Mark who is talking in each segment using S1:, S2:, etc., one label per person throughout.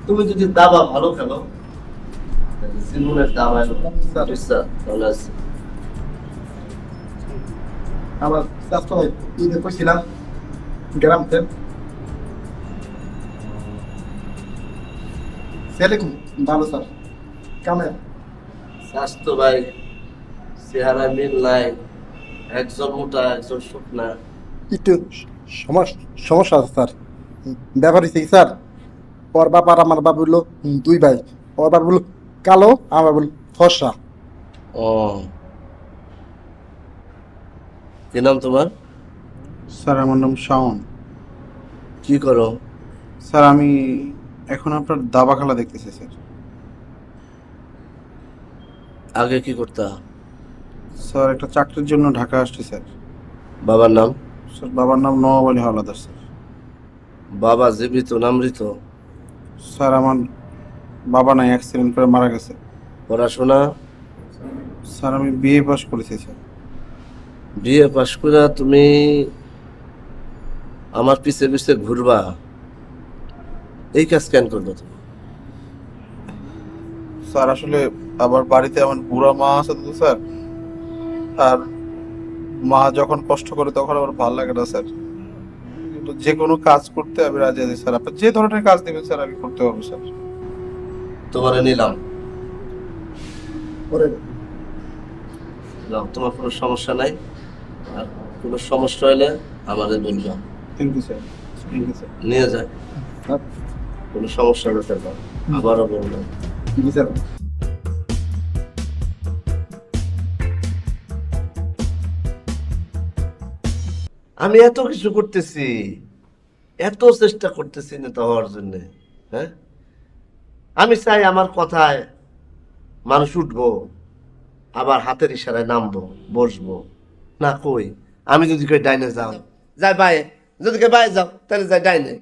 S1: তুমি যদি দাবা ভালো খেলো জীবনের দাবা তাহলে
S2: আমার স্বাস্থ্য ঈদে করছিলাম গ্রাম থেকে সেরকম ভালো স্যার কামে
S1: স্বাস্থ্য ভাই চেহারা মিল নাই, একজন মোটা একজন শুকনা।
S2: একটু সমস্যা আছে স্যার। ব্যাপার হচ্ছে কি স্যার, ওর বাপ আর আমার বাপ হলো দুই ভাই। ওর বাপ হলো কালো, আমার বল ফর্সা।
S1: ও, কি নাম তোমার?
S3: স্যার আমার নাম শাওন।
S1: কি করো?
S3: স্যার আমি এখন আপনার দাবা খেলা দেখতেছি স্যার।
S1: আগে কি করতা?
S3: স্যার একটা চাকরির জন্য ঢাকা আসছি স্যার।
S1: বাবার নাম?
S3: স্যার বাবার নাম নওয়াব আলী হাওলাদার স্যার।
S1: বাবা জীবিত না মৃত?
S3: স্যার আমার বাবা নাই, অ্যাক্সিডেন্ট করে মারা গেছে।
S1: পড়াশোনা?
S3: স্যার আমি বিএ পাস করেছি স্যার।
S1: বিএ পাস করে তুমি আমার পিছে পিছে ঘুরবা, এই কাজ কেন করবো তুমি?
S3: স্যার আসলে আবার বাড়িতে আমার বুড়া মা আছে তো স্যার, আর মা যখন কষ্ট করে তখন আমার ভালো লাগে না স্যার। কিন্তু যে কোনো কাজ করতে আমি রাজি আছি স্যার। আপনি যে ধরনের কাজ দেবেন স্যার আমি করতে পারবো স্যার।
S1: তোমারে নিলাম,
S2: ওরে
S1: তোমার কোনো সমস্যা নাই। আর কোনো সমস্যা হলে আমাদের বলবা,
S3: thank you sir. Thank you sir.
S1: নিয়ে যায়।
S2: স্যার,
S1: কোনো সমস্যা হলে স্যার আবারও বললাম।
S2: জি স্যার।
S1: আমি এত কিছু করতেছি, এত চেষ্টা করতেছি নেতা হওয়ার জন্য। হ্যাঁ, আমি চাই আমার কথায় মানুষ উঠবো, আবার হাতের ইশারায় নামবো, বসবো। না কই, আমি যদি কই ডাইনে যাও, যাই বায়ে, যদি কই বায়ে যাও তাহলে যাই ডাইনে।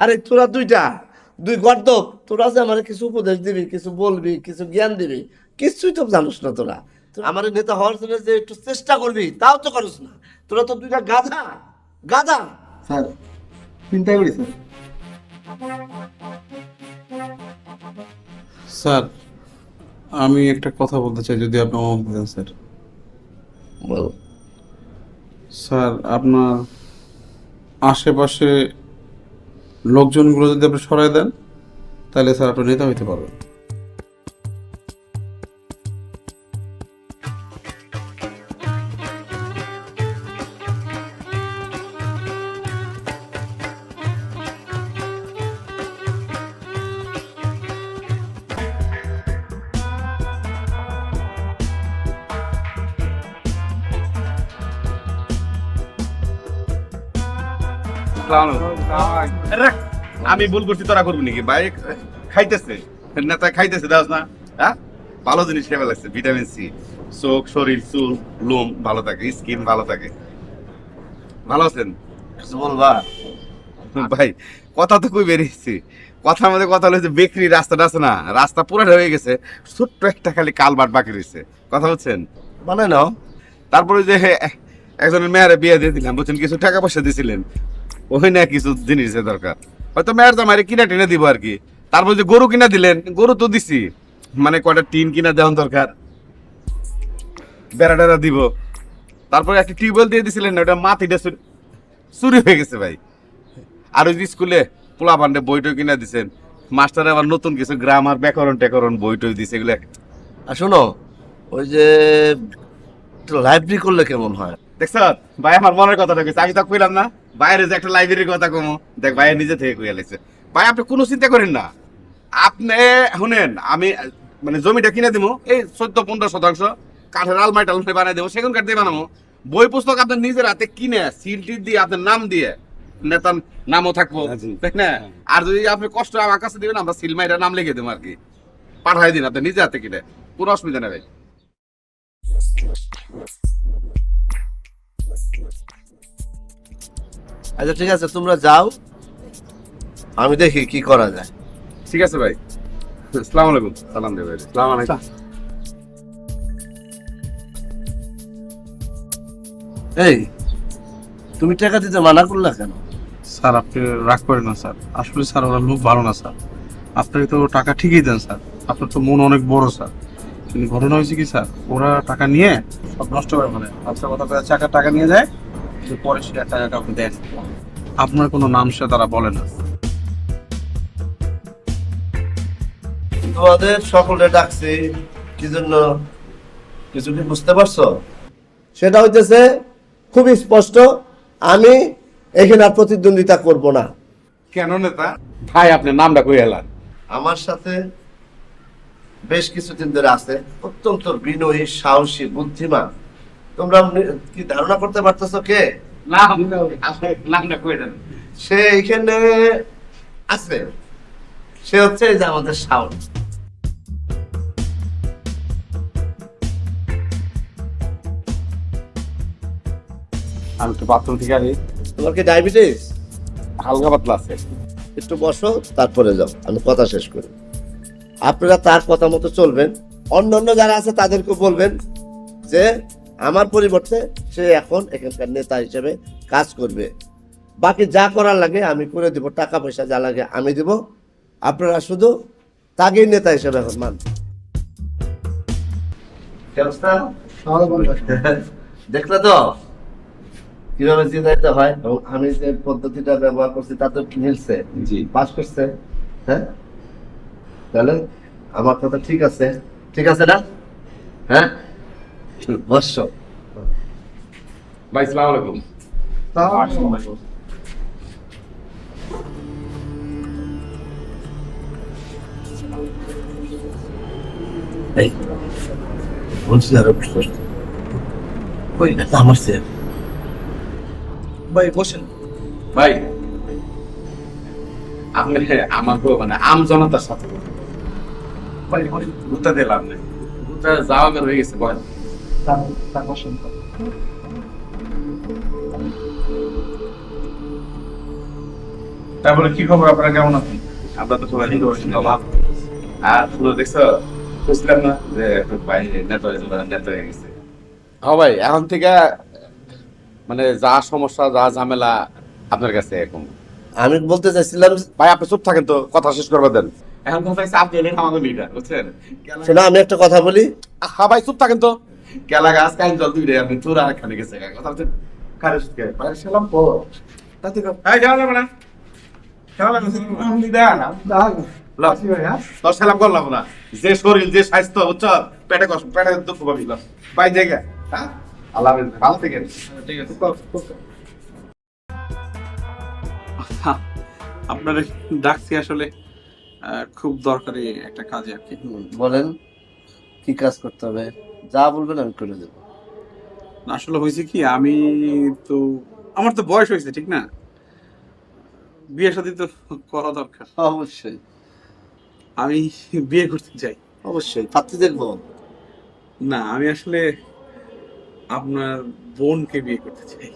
S1: আরে তোরা দুই গর্দক, তোরা যে আমার কিছু উপদেশ দিবি, কিছু বলবি, কিছু জ্ঞান দিবি, কিছুই তো জানোস না তোরা। আমার নেতা হওয়ার জন্য যে একটু চেষ্টা করবি তাও তো করিস না। তোরা তো দুইটা গাধা গাধা।
S2: স্যার চিন্তা করি স্যার।
S3: স্যার আমি একটা কথা বলতে চাই, যদি আপনি অনুমতি দেন স্যার।
S1: বল।
S3: স্যার আপনার আশেপাশে লোকজনগুলো যদি আপনি সরাই দেন তাহলে স্যার আপনি নেতা হইতে পারবেন।
S4: আমি ভুল করছি, তোরা করবি নাকি? ভাই খাইতেছে, নেতা খাইতেছে, দাস না? হ্যাঁ, ভালো জিনিস খেয়ে লাগছে, ভিটামিন সি, চোখ, শরীর, চুল, লোম ভালো থাকে, স্কিন ভালো থাকে। ভালো আছেন
S1: কিছু বলবা?
S4: ভাই? কথা তো কই বেরিয়েছি, কথার মধ্যে কথা হলো যে বেকরি রাস্তাটা আছে না, রাস্তা পুরাটা হয়ে গেছে, ছোট্ট একটা খালি কালবাট বাকি রয়েছে। কথা বলছেন?
S1: মানে নাও।
S4: তারপরে যে একজনের মেয়েরে বিয়ে দিয়ে দিলাম, বলছেন কিছু টাকা পয়সা দিয়েছিলেন, ওই না কিছু জিনিসের দরকার, হয়তো মেয়ের জামাইরে কিনা টেনে দিব আর কি। তারপর যে গরু কিনা দিলেন, গরু তো দিছি, মানে কয়টা টিন কিনা দেওয়ার দরকার, বেড়া টেড়া দিব। তারপরে একটা টিউবওয়েল দিয়ে দিছিলেন না, ওটা মাটিটা চুরি হয়ে গেছে ভাই। আর ওই যে স্কুলে পোলা পান্ডে বইটই কিনা দিছেন, মাস্টার আবার নতুন কিছু গ্রামার ব্যাকরণ ট্যাকরণ বইটই দিছে, এগুলো।
S1: আর শোনো, ওই যে লাইব্রেরি করলে কেমন হয়?
S4: দেখছ ভাই, আমার মনের কথাটা কইছে, আমি তো কইলাম না বাইরে যে একটা লাইব্রেরির কথা কমো, দেখ ভাই নিজে থেকে কইয়া লাইছে। ভাই আপনি কোনো চিন্তা করেন না, আপনি শুনেন, আমি মানে জমিটা কিনে দিব, এই 14-15% কাঠের আলমারি টালমারি বানাই দেবো, সেগুন কাঠ দিয়ে বানাবো। বই পুস্তক আপনার নিজের হাতে কিনে সিল টিল দিয়ে আপনার নাম দিয়ে, নেতার নামও থাকবো, দেখ না? আর যদি আপনি কষ্ট আমার কাছে দিবেন, আমরা সিল মাইরা নাম লিখে দেবো আর কি, পাঠাই দিন আপনি নিজে হাতে কিনে, কোনো অসুবিধা নেই ভাই।
S1: আচ্ছা ঠিক আছে, তোমরা যাও, আমি দেখি কি করা যায়।
S4: ঠিক আছে ভাই, আসসালামু আলাইকুম। সালাম দেব ভাই। আসসালামু আলাইকুম।
S1: এই, তুমি টাকা দিতে মানা করলা কেন?
S3: স্যার আপনি রাগ করেন না স্যার, আসলে স্যার ওরা লোক ভালো না স্যার। আপনাকে তো টাকা ঠিকই দেন স্যার, আপনার তো মন অনেক বড় স্যার, কিন্তু ঘটনা হয়েছে কি স্যার, ওরা টাকা নিয়ে সব নষ্ট করে ফেলে। আচ্ছা কথা করে চাকার টাকা নিয়ে যায়, কিন্তু পরে সে টাকা কাউকে দেন, আপনার কোনো নাম সে তারা বলে না।
S1: তোমাদের সকলে ডাকছি কি জন্য, কিছু কি বুঝতে পারছো? সেটা হইতেছে খুবই স্পষ্ট, আমি এখানে আর প্রতিদ্বন্দ্বিতা করব না।
S4: কেন নেতা? ভাই আপনার নামটা কই এলান?
S1: আমার সাথে বেশ কিছুদিন ধরে আছে, অত্যন্ত বিনয়ী, সাহসী, বুদ্ধিমান। তোমরা কি ধারণা করতে পারতেছো কে?
S4: নামটা কই দেন।
S1: সে এখানে আছে, সে হচ্ছে এই যে আমাদের শাওন।
S4: আমি তো বাথরুম থেকে আনি,
S1: তোমার কি ডায়াবেটিস?
S4: হালকা পাতলা আছে।
S1: একটু বসো, তারপরে যাও, আমি কথা শেষ করি। আপনারা তার কথা মতো চলবেন, অন্য অন্য যারা আছে তাদেরকে বলবেন যে আমার পরিবর্তে সে এখন এখানকার নেতা হিসেবে কাজ করবে। বাকি যা করার লাগে আমি করে দিব, টাকা পয়সা যা লাগে আমি দিব, আপনারা শুধু তাকেই নেতা হিসেবে এখন মান। দেখলে তো কিভাবে জিতাইতে হয়, এবং আমি যে পদ্ধতিটা ব্যবহার করছি তাতে কি মিলছে?
S4: জি।
S1: পাস করছে। হ্যাঁ, তাহলে আমার কথা ঠিক আছে, ঠিক আছে না? হ্যাঁ, বর্ষ
S4: ভাই সালাম আলাইকুম।
S1: এই বলছি আরো বিশ্বস্ত ওই এটা আমার সে
S2: ভাই বসেন।
S4: ভাই আপনি আমাকে মানে আম জনতার সাথে ভাই গুতা দিলাম না, গুতা যাওয়া বের হয়ে গেছে। বল
S2: বসেন।
S3: তারপরে কি খবর, আপনারা কেমন আছেন?
S4: আমরা তো সবাই ভালো। আর শুধু দেখছো, বুঝলাম না যে ভাই নেতা হয়ে গেছে। হ্যাঁ ভাই, এখন থেকে মানে যা সমস্যা যা ঝামেলা আপনার কাছে এখন।
S1: আমি বলতে চাইছিলাম,
S4: ভাই আপনি চুপ থাকেন তো, কথা শেষ করবে দেন। এখন কথা হচ্ছে আপনি এলেন আমাকে লিডার, বুঝছেন?
S1: শোনো আমি একটা কথা বলি,
S4: হ্যাঁ ভাই চুপ থাকেন তো। কেলা গাছ কাইন জল দুই রে, আপনি তোর আর খালি গেছে কথা হচ্ছে খালি সুতকে বাইরে ছিলাম তো তাতে
S3: এই যাওয়া যাবে না, যাওয়া যাবে না, লিডার না
S4: তোর সালাম করলাম না। যে শরীর যে স্বাস্থ্য বুঝছ, পেটে কষ্ট, পেটে দুঃখ পাবি ভাই জায়গা। হ্যাঁ, আল্লাহ হাফেজ, ভালো থেকেন।
S3: ঠিক আছে। আপনার ডাকছি আসলে খুব দরকারি একটা কাজে আর কি।
S1: বলেন কি কাজ করতে হবে, যা বলবেন আমি করে দেবো।
S3: আসলে হয়েছে কি, আমি তো আমার তো বয়স হয়েছে ঠিক না, বিয়ে শাদী তো করা দরকার।
S1: অবশ্যই
S3: আমি বিয়ে করতে চাই।
S1: অবশ্যই পাত্রী দেখবো।
S3: না, আমি আসলে আপনার বোনকে বিয়ে করতে চাই।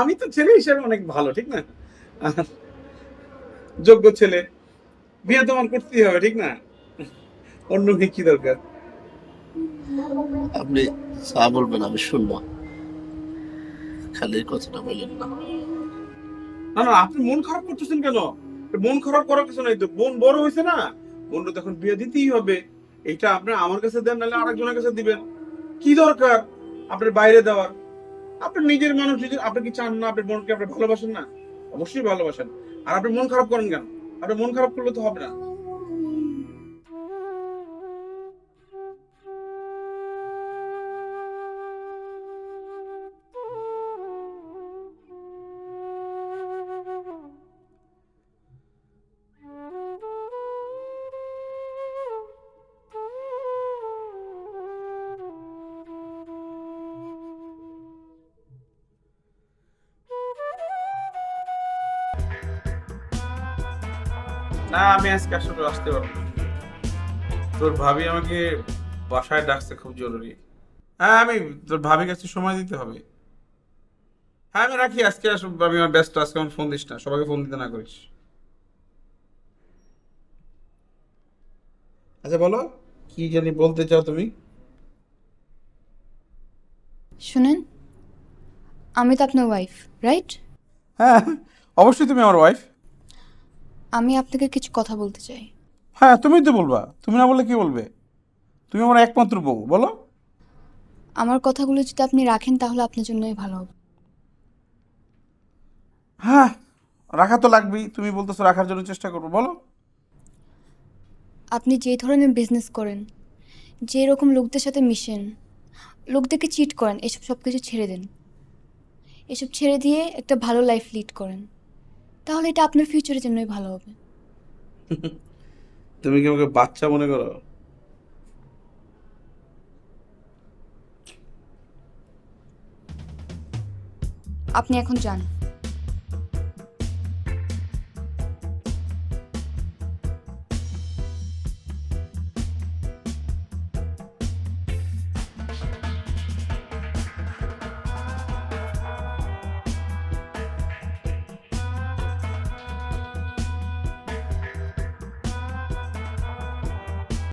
S3: আমি তো ছেলে হিসেবে অনেক ভালো ঠিক না, আর যোগ্য ছেলে, বিয়ে তো আমার করতেই হবে ঠিক না, অন্য মেয়ে কি দরকার।
S1: আপনি যা বলবেন আমি শুনবো, খালি এই কথাটা বললেন না।
S3: না না, আপনি মন খারাপ করতেছেন কেন? মন খারাপ করার কিছু নাই তো, বোন বড় হয়েছে না, বোনটা তখন বিয়ে দিতেই হবে। এটা আপনি আমার কাছে দেন, নাহলে আরেকজনের কাছে দিবেন, কি দরকার আপনার বাইরে দেওয়ার? আপনার নিজের মানুষ, নিজের, আপনি কি চান না আপনার বোনকে আপনি ভালোবাসেন না? অবশ্যই ভালোবাসেন। আর আপনি মন খারাপ করেন কেন? আপনি মন খারাপ করলে তো হবে না। না, আমি আজকে আসলে আসতে পারবো না। তোর ভাবি আমাকে বাসায় ডাকছে খুব জরুরি। হ্যাঁ, আমি তোর ভাবির কাছে সময় দিতে হবে। হ্যাঁ আমি রাখি, আজকে আসলে আমি আমার ব্যস্ত, আজকে আমার ফোন দিস না, সবাইকে ফোন দিতে না করিস। আচ্ছা বলো, কি জানি বলতে চাও তুমি?
S5: শুনেন, আমি তো আপনার ওয়াইফ, রাইট?
S3: হ্যাঁ অবশ্যই তুমি আমার ওয়াইফ।
S5: আমি আপনাকে কিছু কথা বলতে চাই।
S3: হ্যাঁ, তুমিই তো বলবা, তুমি না বললে কি বলবে? তুমি আমার একমাত্র বউ, বলো।
S5: আমার কথাগুলো যদি আপনি রাখেন তাহলে আপনার জন্যই ভালো হবে।
S3: হ্যাঁ, রাখা তো লাগবেই, তুমি বলতেছো রাখার জন্য চেষ্টা করবো, বলো।
S5: আপনি যে ধরনের বিজনেস করেন, যে রকম লোকদের সাথে মিশেন, লোকদেরকে চিট করেন, এসব সব কিছু ছেড়ে দেন। এসব ছেড়ে দিয়ে একটা ভালো লাইফ লিড করেন, তাহলে এটা আপনার ফিউচারের জন্যই ভালো হবে।
S3: তুমি কি আমাকে বাচ্চা মনে করো?
S5: আপনি এখন যান।